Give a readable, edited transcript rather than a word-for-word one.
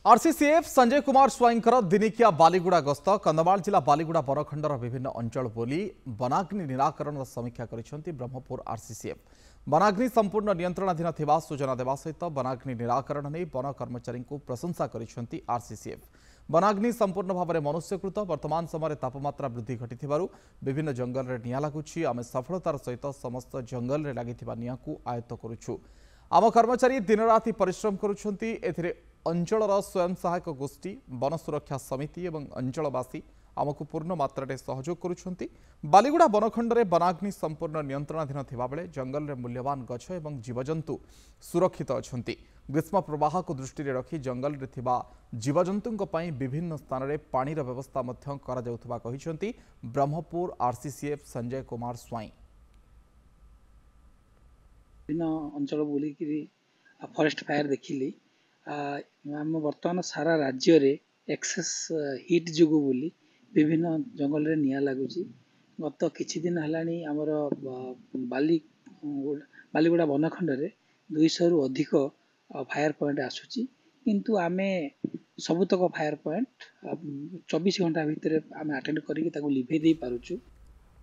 RCCF Sanjay Kumar स्वाईंकर दिनिकिया Baliguda गस्त कंधमाल जिला बालीगुड़ा बरखंडर विभिन्न अंचल बोली वनाग्नि निराकरण समीक्षा करिसेंती ब्रह्मपुर आरसीसीएफ। वनाग्नि संपूर्ण नियंत्रणाधीन थिबा सूचना देवा सहित वनाग्नि निराकरण नहीं वन कर्मचारी को प्रशंसा करिसेंती आरसीसीएफ। वनाग्नि संपूर्ण भाव में मनुष्यकृत वर्तमान समय तापमात्रा वृद्धि घटी विभिन्न जंगल में निआं लगुच आम सफलतार सहित समस्त जंगल में लगी निआं को आयत्त करुछु। आम कर्मचारी दिन राति परिश्रम करुछंती। एथिरे अंचलर स्वयं सहायक गोष्ठी वन सुरक्षा समिति और अंचलवासी आमको पूर्ण मात्रा सहयोग करुछंती। बालीगुड़ा बनखंड में वनाग्नि संपूर्ण नियंत्रणाधीन थिबा बेले जंगल में मूल्यवान गछ और जीवजंतु सुरक्षित अछंती। ग्रीष्म प्रवाह को दृष्टि रखी जंगल में थिबा जीवजंतुंक पई विभिन्न स्थान में पानीर व्यवस्था मध्य करा जाउथबा कहिसेंती ब्रह्मपुर आरसीसीएफ संजय कुमार स्वाई। अंचल बुलिकी फॉरेस्ट फायर देखिली आम बर्तमान सारा राज्य रे एक्सेस हिट जुगु बोली विभिन्न जंगल रे निया लगुची। गत किछि दिन हलानी आमर बालीगुड़ा वनखंड रे 200 रु अधिक फायर पॉइंट आसुची, किंतु आमे सबुतक फायर पॉइंट 24 घंटा भितर आमे अटेंड करिक ताकू लिभे दे पारुछु।